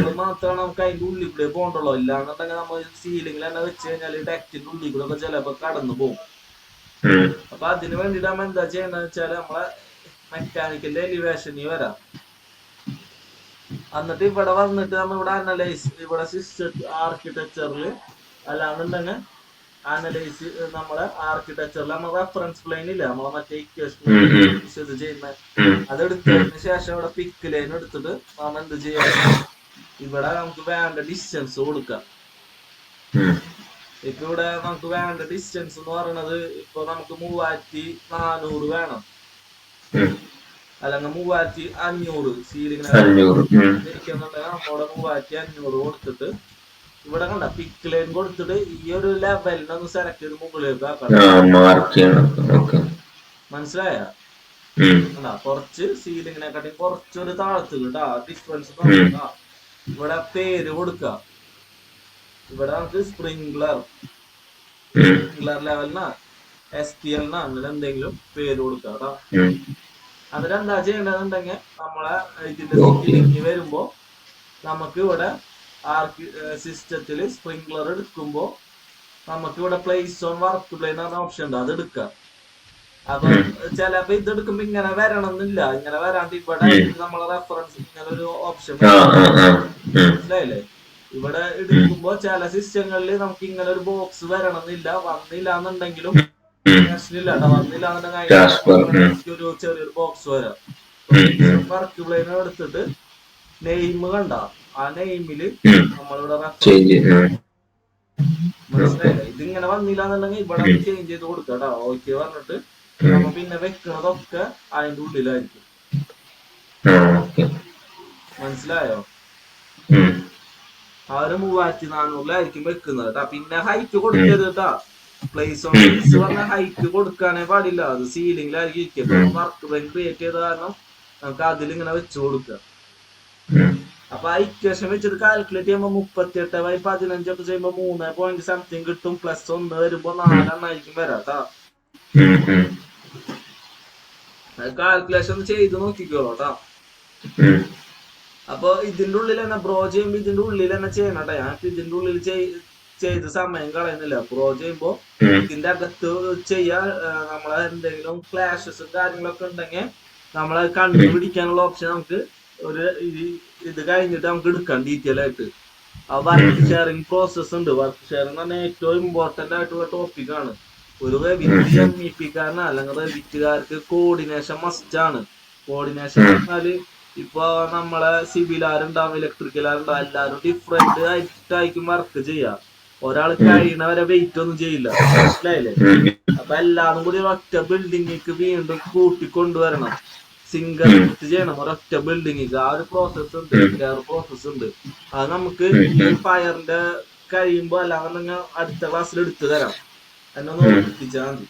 അത് മാത്രമാണ് നമുക്ക് അതിന്റെ ഉള്ളിൽ കൂടെ പോകണ്ടുള്ളൂ. ഇല്ലാന്നുണ്ടെങ്കിൽ നമ്മൾ സീലിംഗിൽ തന്നെ വെച്ച് കഴിഞ്ഞാൽ ഡെക്റ്റിന്റെ ഉള്ളിൽ കൂടെ ഒക്കെ ചിലപ്പോ കടന്നു പോകും. അപ്പൊ അതിന് വേണ്ടിട്ട് നമ്മൾ എന്താ ചെയ്യണമെന്ന് വെച്ചാല് നമ്മളെ മെക്കാനിക്കലിന്റെ എലിവേഷനിൽ വരാം. എന്നിട്ട് ഇവിടെ വന്നിട്ട് നമ്മൾ ഇവിടെ അനലൈസ്, ഇവിടെ സിസ്റ്റം ആർക്കിടെക്ചറിൽ അല്ലാന്നുണ്ടെങ്കിൽ അനലൈസ് നമ്മളെ ആർക്കിടെക്ചറിൽ നമ്മൾ റെഫറൻസ് പ്ലെയിൻ ഇല്ല, നമ്മളെ മറ്റേ ഇക്വേഷൻ ഇത് ചെയ്യുന്ന അതെടുത്തതിന് ശേഷം ഇവിടെ പിക്ക് ലൈൻ എടുത്തിട്ട് നമ്മൾ എന്ത് ചെയ്യാം, ഇവിടെ നമുക്ക് വേണ്ട ഡിസ്റ്റൻസ് കൊടുക്കാം. ഇപ്പൊ ഇവിടെ നമുക്ക് വേണ്ട ഡിസ്റ്റൻസ് എന്ന് പറയുന്നത് ഇപ്പൊ നമുക്ക് 3400 വേണം, അല്ലെങ്കിൽ 3500 സീലിംഗിനുണ്ടെങ്കിൽ നമ്മുടെ 3500 കൊടുത്തിട്ട് ഇവിടെ കണ്ട പിക്ക് ലൈൻ കൊടുത്തിട്ട് ഈ ഒരു ലെവലിനെ ഒന്ന് സെലക്ട് ചെയ്ത് മുകളിലേക്ക് ആക്കാം. മനസ്സിലായ? കുറച്ച് സീലിംഗിനെക്കാട്ടി കുറച്ചൊരു താഴത്ത് കേട്ടാ ഡിഫറൻസ്. ഇവിടെ പേര് കൊടുക്ക, ഇവിടെ നമുക്ക് സ്പ്രിംഗ്ലർ ലെവലിനാ STL അങ്ങനെ എന്തെങ്കിലും പേര് കൊടുക്കാം കേട്ടോ. അതിലെന്താ ചെയ്യേണ്ടതുണ്ടെങ്കിൽ നമ്മളെ ഇതിന്റെ സീലിംഗ് വരുമ്പോ നമുക്ക് ഇവിടെ സിസ്റ്റത്തില് സ്പ്രിംഗ്ലർ എടുക്കുമ്പോ നമുക്ക് ഇവിടെ പ്ലേസ് ഓൺ വർക്ക് പ്ലെയിൻ എന്ന ഓപ്ഷൻ ഉണ്ട്, അത് എടുക്കാം. അപ്പൊ ചിലപ്പോ ഇത് എടുക്കുമ്പോ ഇങ്ങനെ വരണമെന്നില്ല, ഇങ്ങനെ വരാണ്ട് ഇവിടെ നമ്മളെ റെഫറൻസ് ഇങ്ങനെ ഒരു ഓപ്ഷൻ മനസ്സിലായില്ലേ? ഇവിടെ എടുക്കുമ്പോ ചില സിസ്റ്റങ്ങളിൽ നമുക്ക് ഇങ്ങനെ ഒരു ബോക്സ് വരണമെന്നില്ല, വന്നില്ല എന്നുണ്ടെങ്കിലും പ്രശ്നമില്ല കേട്ടോ. വന്നില്ല എന്നുണ്ടെങ്കിൽ ഒരു ചെറിയൊരു ബോക്സ് വരാം. വർക്ക് പ്ലെയിൻ എടുത്തിട്ട് നെയിം കണ്ട ആ നെയിമില് നമ്മളിവിടെ മനസ്സിലായില്ലേ? ഇതിങ്ങനെ വന്നില്ല എന്നുണ്ടെങ്കിൽ ഇവിടെ ചേഞ്ച് ചെയ്ത് കൊടുക്കാം കേട്ടോ. ഓക്കെ പറഞ്ഞിട്ട് നമ്മ പിന്നെ വെക്കണതൊക്കെ അതിന്റെ ഉള്ളിലായിരിക്കും. മനസ്സിലായോ? ഉം. ആ ഒരു 3400-ലായിരിക്കും വെക്കുന്നത് കേട്ടാ. പിന്നെ ഹൈറ്റ് ഉം. കൊടുക്കരുത് കേട്ടാ. പ്ലേസ് ഓൺ ഉം. വീൽസ് ഉം. പറഞ്ഞ ഹൈറ്റ് കൊടുക്കാനേ പാടില്ല. അത് സീലിംഗിലായിരിക്കും ഇരിക്കുക. ഇപ്പൊ ഉം. നമ്മൾ വർക്ക് ബെഞ്ച് ക്രിയേറ്റ് ചെയ്ത കാരണം നമുക്ക് അതിലിങ്ങനെ വെച്ച് കൊടുക്കുക. ഉം. അപ്പൊ ആ ഇക്വേഷൻ വെച്ചിട്ട് കാൽക്കുലേറ്റ് ചെയ്യുമ്പോൾ 38/15 ഒക്കെ ചെയ്യുമ്പോൾ 3 സംതിങ് കിട്ടും. പ്ലസ് 1 വരുമ്പോ 4 വരാം കേട്ടാ. ഉം. ഉം. കാൽക്കുലേഷൻ ചെയ്ത് നോക്കിക്കോളൂ കേട്ടാ. ഉം. അപ്പൊ ഇതിന്റെ ഉള്ളിൽ തന്നെ ബ്രോ ചെയ്യുമ്പോ ഇതിന്റെ ഉള്ളിൽ തന്നെ ചെയ്യണട്ടെ. ഞാൻ ഇതിന്റെ ഉള്ളിൽ ചെയ്ത് സമയം കളയുന്നില്ല. ബ്രോ ചെയ്യുമ്പോ ഉം. ഇതിന്റെ അകത്ത് ചെയ്യാ. നമ്മളെ എന്തെങ്കിലും ക്ലാഷസും കാര്യങ്ങളൊക്കെ ഉണ്ടെങ്കിൽ നമ്മളെ കണ്ടുപിടിക്കാനുള്ള ഓപ്ഷൻ നമുക്ക് ഒരു ഇത് കഴിഞ്ഞിട്ട് നമുക്ക് എടുക്കാം ഡീറ്റെയിൽ ആയിട്ട്. ആ വർക്ക് ഷെയറിംഗ് പ്രോസസ് ഉണ്ട്. വർക്ക് ഷെയറിംഗ് എന്ന് പറഞ്ഞാൽ ഏറ്റവും ഇമ്പോർട്ടന്റ് ആയിട്ടുള്ള ടോപ്പിക്കാണ്. ഒരു റെവിറ്റ് എംഇപിക്കാരന് അല്ലെങ്കിൽ റെവിറ്റുകാർക്ക് കോർഡിനേഷൻ മസ്റ്റ് ആണ്. കോർഡിനേഷൻ എന്ന് പറഞ്ഞാല് ഇപ്പൊ നമ്മളെ സിവിലാരുണ്ടാവും, ഇലക്ട്രിക്കലാരുണ്ടാവും, എല്ലാവരും ഡിഫറെന്റ് ആയിട്ടായിരിക്കും വർക്ക് ചെയ്യാ. ഒരാൾ കഴിയണവരെ വെയിറ്റ് ഒന്നും ചെയ്യില്ല. മനസ്സിലായില്ലേ? അപ്പൊ എല്ലാവരും കൂടി ഒരൊറ്റ ബിൽഡിങ്ങിക്ക് വീണ്ടും കൂട്ടിക്കൊണ്ടുവരണം. സിംഗിൾ ചെയ്യണം ഒരൊറ്റ ബിൽഡിങ്ങിക്ക്. ആ ഒരു പ്രോസസ് ഉണ്ട്, പ്രോസസ് ഉണ്ട്. അത് നമുക്ക് ഈ ഫയറിന്റെ കഴിയുമ്പോ അല്ലാന്നുണ്ടെങ്കിൽ അടുത്ത ക്ലാസ്സിൽ എടുത്തു തരാം. എന്നെ ഒന്ന് ഓർമ്മിപ്പിച്ചാൽ മതി.